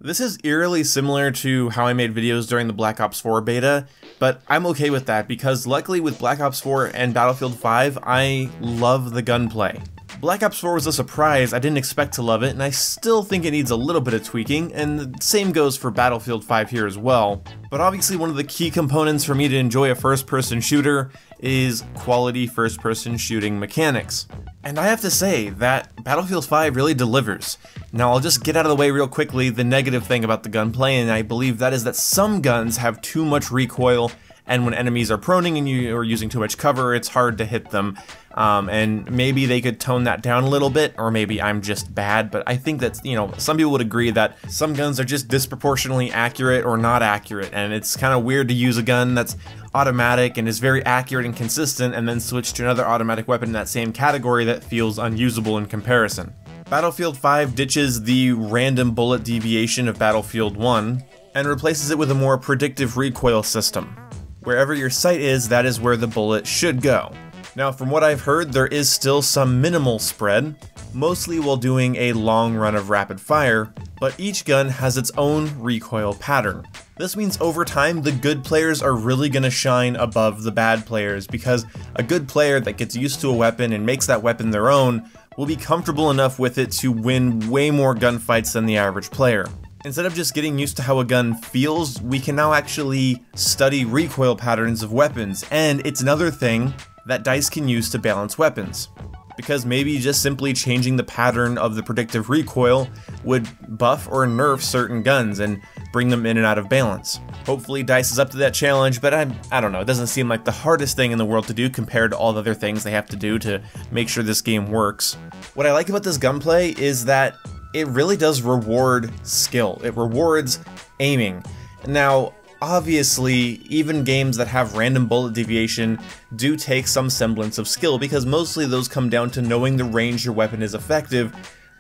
This is eerily similar to how I made videos during the Black Ops 4 beta, but I'm okay with that because luckily with Black Ops 4 and Battlefield 5, I love the gunplay. Black Ops 4 was a surprise, I didn't expect to love it, and I still think it needs a little bit of tweaking, and the same goes for Battlefield 5 here as well. But obviously one of the key components for me to enjoy a first-person shooter is quality first-person shooting mechanics. And I have to say that Battlefield 5 really delivers. Now I'll just get out of the way real quickly the negative thing about the gunplay, and I believe that is that some guns have too much recoil, and when enemies are proning and you are using too much cover, it's hard to hit them. And maybe they could tone that down a little bit, or maybe I'm just bad, but I think that, some people would agree that some guns are just disproportionately accurate or not accurate, and it's kind of weird to use a gun that's automatic and is very accurate and consistent and then switch to another automatic weapon in that same category that feels unusable in comparison. Battlefield 5 ditches the random bullet deviation of Battlefield 1 and replaces it with a more predictive recoil system. Wherever your sight is, that is where the bullet should go. Now, from what I've heard, there is still some minimal spread, mostly while doing a long run of rapid fire, but each gun has its own recoil pattern. This means over time, the good players are really going to shine above the bad players, because a good player that gets used to a weapon and makes that weapon their own will be comfortable enough with it to win way more gunfights than the average player. Instead of just getting used to how a gun feels, we can now actually study recoil patterns of weapons, and it's another thing that DICE can use to balance weapons. Because maybe just simply changing the pattern of the predictive recoil would buff or nerf certain guns and bring them in and out of balance. Hopefully DICE is up to that challenge, but I don't know, it doesn't seem like the hardest thing in the world to do compared to all the other things they have to do to make sure this game works. What I like about this gunplay is that it really does reward skill. It rewards aiming. Now, obviously, even games that have random bullet deviation do take some semblance of skill, because mostly those come down to knowing the range your weapon is effective.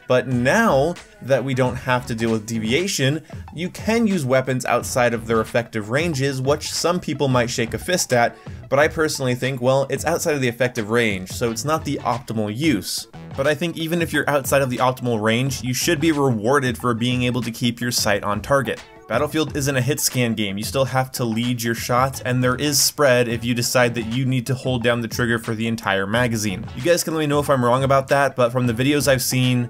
But now that we don't have to deal with deviation, you can use weapons outside of their effective ranges, which some people might shake a fist at, but I personally think, well, it's outside of the effective range, so it's not the optimal use. But I think even if you're outside of the optimal range, you should be rewarded for being able to keep your sight on target. Battlefield isn't a hit scan game, you still have to lead your shots, and there is spread if you decide that you need to hold down the trigger for the entire magazine. You guys can let me know if I'm wrong about that, but from the videos I've seen,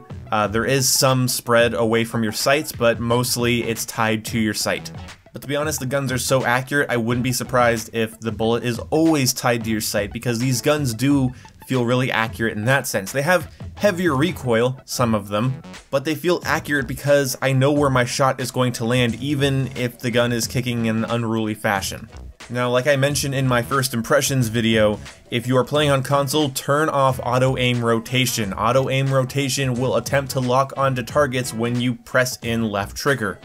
there is some spread away from your sights, but mostly it's tied to your sight. But to be honest, the guns are so accurate, I wouldn't be surprised if the bullet is always tied to your sight, because these guns do feel really accurate in that sense. They have heavier recoil, some of them, but they feel accurate because I know where my shot is going to land even if the gun is kicking in an unruly fashion. Now, like I mentioned in my first impressions video, if you are playing on console, turn off auto-aim rotation. Auto-aim rotation will attempt to lock onto targets when you press in left trigger.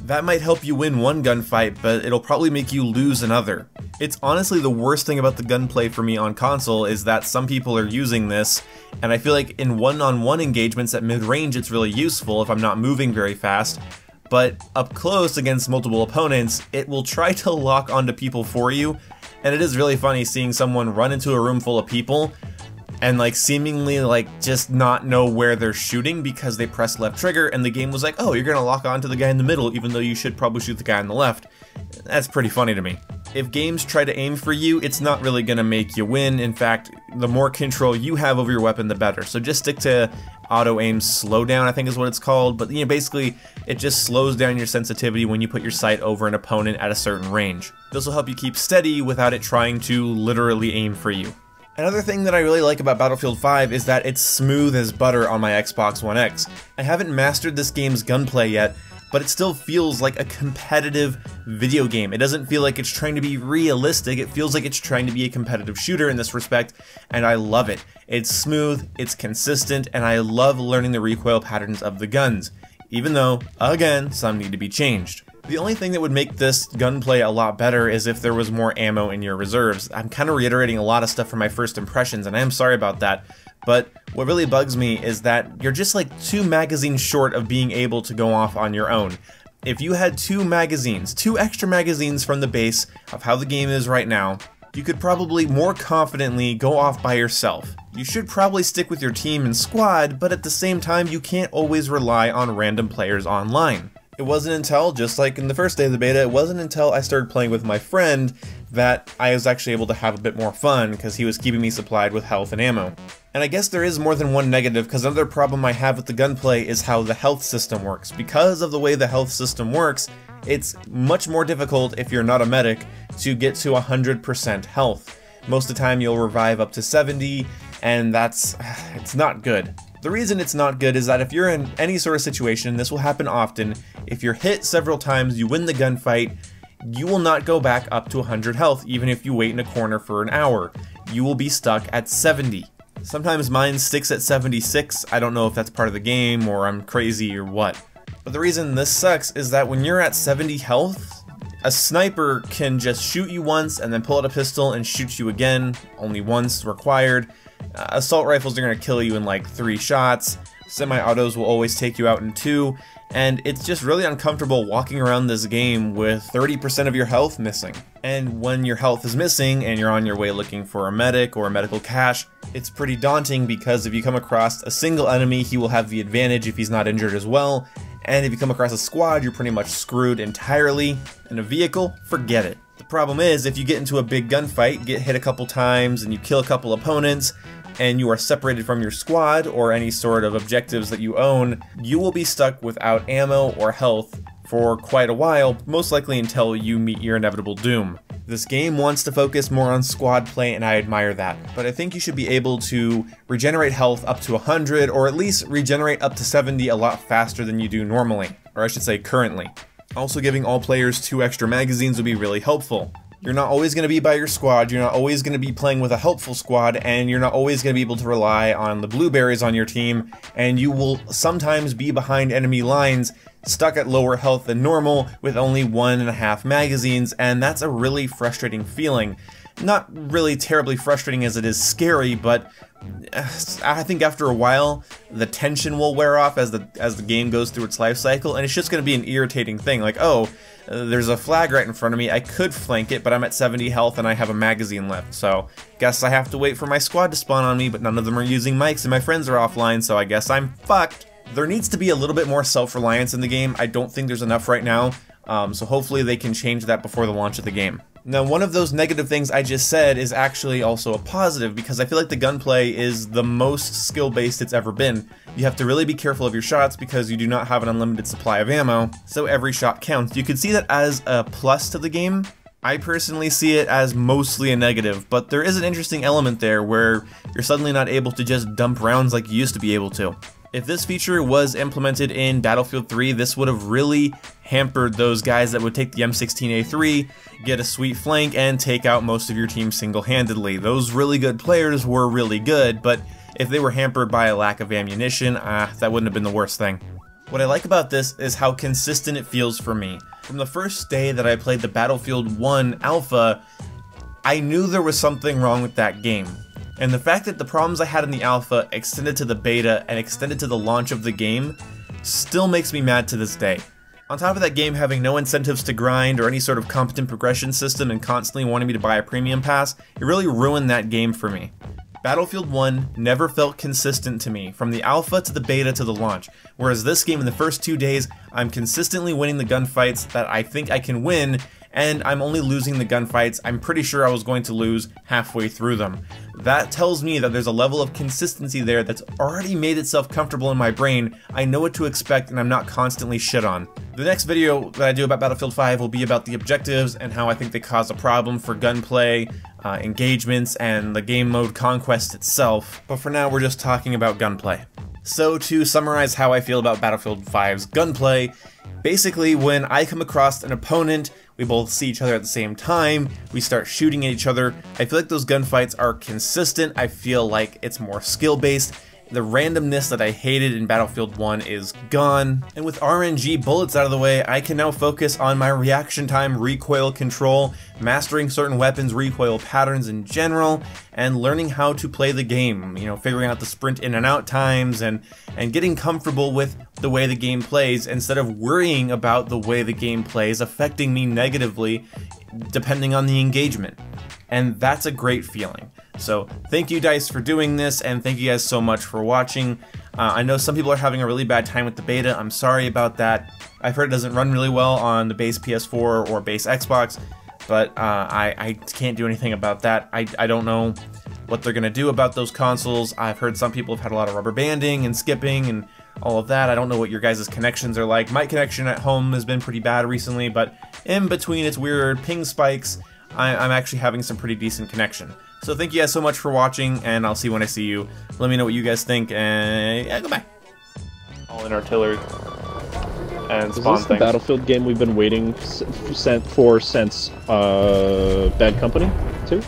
That might help you win one gunfight, but it'll probably make you lose another. It's honestly the worst thing about the gunplay for me on console is that some people are using this, and I feel like in one-on-one engagements at mid-range it's really useful if I'm not moving very fast, but up close against multiple opponents, it will try to lock onto people for you, and it is really funny seeing someone run into a room full of people and seemingly just not know where they're shooting because they pressed left trigger and the game was like, oh, you're gonna lock onto the guy in the middle even though you should probably shoot the guy on the left. That's pretty funny to me. If games try to aim for you, it's not really gonna make you win. In fact, the more control you have over your weapon, the better. So just stick to auto-aim slowdown, I think is what it's called, but basically it just slows down your sensitivity when you put your sight over an opponent at a certain range. This will help you keep steady without it trying to literally aim for you. Another thing that I really like about Battlefield 5 is that it's smooth as butter on my Xbox One X. I haven't mastered this game's gunplay yet, but it still feels like a competitive video game. It doesn't feel like it's trying to be realistic, it feels like it's trying to be a competitive shooter in this respect, and I love it. It's smooth, it's consistent, and I love learning the recoil patterns of the guns, even though, again, some need to be changed. The only thing that would make this gunplay a lot better is if there was more ammo in your reserves. I'm kind of reiterating a lot of stuff from my first impressions, and I am sorry about that, but what really bugs me is that you're just 2 magazines short of being able to go off on your own. If you had 2 extra magazines from the base of how the game is right now, you could probably more confidently go off by yourself. You should probably stick with your team and squad, but at the same time, you can't always rely on random players online. It wasn't until, just like in the first day of the beta, it wasn't until I started playing with my friend that I was actually able to have a bit more fun, because he was keeping me supplied with health and ammo. And I guess there is more than one negative, because another problem I have with the gunplay is how the health system works. Because of the way the health system works, it's much more difficult if you're not a medic to get to 100% health. Most of the time you'll revive up to 70, and it's not good. The reason it's not good is that if you're in any sort of situation, this will happen often, if you're hit several times, you win the gunfight, you will not go back up to 100 health even if you wait in a corner for an hour. You will be stuck at 70. Sometimes mine sticks at 76, I don't know if that's part of the game or I'm crazy or what. But the reason this sucks is that when you're at 70 health, a sniper can just shoot you once and then pull out a pistol and shoot you again, only once required. Assault rifles are going to kill you in like 3 shots, semi-autos will always take you out in 2, and it's just really uncomfortable walking around this game with 30% of your health missing. And when your health is missing and you're on your way looking for a medic or a medical cache, it's pretty daunting because if you come across a single enemy, he will have the advantage if he's not injured as well, and if you come across a squad, you're pretty much screwed entirely. In a vehicle, forget it. The problem is, if you get into a big gunfight, get hit a couple times, and you kill a couple opponents, and you are separated from your squad or any sort of objectives that you own, you will be stuck without ammo or health for quite a while, most likely until you meet your inevitable doom. This game wants to focus more on squad play, and I admire that, but I think you should be able to regenerate health up to 100, or at least regenerate up to 70 a lot faster than you do normally, or I should say currently. Also, giving all players 2 extra magazines would be really helpful. You're not always going to be by your squad, you're not always going to be playing with a helpful squad, and you're not always going to be able to rely on the blueberries on your team, and you will sometimes be behind enemy lines, stuck at lower health than normal, with only 1.5 magazines, and that's a really frustrating feeling. Not really terribly frustrating as it is scary, but I think after a while, the tension will wear off as the game goes through its life cycle, and it's just going to be an irritating thing, like, oh, there's a flag right in front of me, I could flank it, but I'm at 70 health and I have a magazine left, so guess I have to wait for my squad to spawn on me, but none of them are using mics and my friends are offline, so I guess I'm fucked. There needs to be a little bit more self-reliance in the game. I don't think there's enough right now, so hopefully they can change that before the launch of the game. Now, one of those negative things I just said is actually also a positive, because I feel like the gunplay is the most skill-based it's ever been. You have to really be careful of your shots because you do not have an unlimited supply of ammo, so every shot counts. You could see that as a plus to the game. I personally see it as mostly a negative, but there is an interesting element there where you're suddenly not able to just dump rounds like you used to be able to. If this feature was implemented in Battlefield 3, this would have really hampered those guys that would take the M16A3, get a sweet flank, and take out most of your team single-handedly. Those really good players were really good, but if they were hampered by a lack of ammunition, that wouldn't have been the worst thing. What I like about this is how consistent it feels for me. From the first day that I played the Battlefield 1 alpha, I knew there was something wrong with that game. And the fact that the problems I had in the alpha extended to the beta and extended to the launch of the game still makes me mad to this day. On top of that game having no incentives to grind or any sort of competent progression system and constantly wanting me to buy a premium pass, it really ruined that game for me. Battlefield 1 never felt consistent to me, from the alpha to the beta to the launch, whereas this game in the first 2 days, I'm consistently winning the gunfights that I think I can win, and I'm only losing the gunfights I'm pretty sure I was going to lose halfway through them. That tells me that there's a level of consistency there that's already made itself comfortable in my brain. I know what to expect and I'm not constantly shit on. The next video that I do about Battlefield 5 will be about the objectives and how I think they cause a problem for gunplay, engagements, and the game mode conquest itself, but for now we're just talking about gunplay. So to summarize how I feel about Battlefield 5's gunplay, basically when I come across an opponent, we both see each other at the same time, we start shooting at each other, I feel like those gunfights are consistent, I feel like it's more skill-based, the randomness that I hated in Battlefield 1 is gone, and with RNG bullets out of the way, I can now focus on my reaction time recoil control, mastering certain weapons' recoil patterns in general, and learning how to play the game, you know, figuring out the sprint in and out times and getting comfortable with the way the game plays instead of worrying about the way the game plays affecting me negatively depending on the engagement. And that's a great feeling. So thank you Dice for doing this, and thank you guys so much for watching. I know some people are having a really bad time with the beta. I'm sorry about that. I've heard it doesn't run really well on the base PS4 or base Xbox, but I can't do anything about that. I don't know what they're going to do about those consoles. I've heard some people have had a lot of rubber banding and skipping and all of that. I don't know what your guys' connections are like. My connection at home has been pretty bad recently, but in between its weird ping spikes, I'm actually having some pretty decent connection. So thank you guys so much for watching, and I'll see you when I see you. Let me know what you guys think, and yeah, goodbye. All in artillery. And spawn Is this the Battlefield game we've been waiting for since Bad Company 2?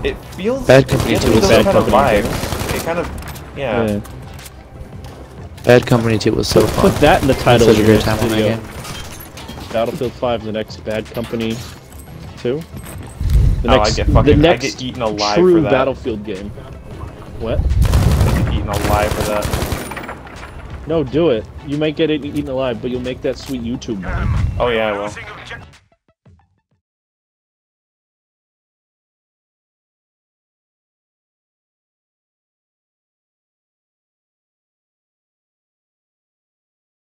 It feels... Bad Company 2 was Bad Bad Company Company. It kind of... yeah. Bad Company 2 was so fun. Put that in the title Such of a your great time on that video. game. Battlefield 5, the next Bad Company 2? The Oh, next, I get the next eaten alive true for that. Battlefield game. What? I get eaten alive for that. No, do it. You might get it eaten alive, but you'll make that sweet YouTube money. Oh yeah, I will.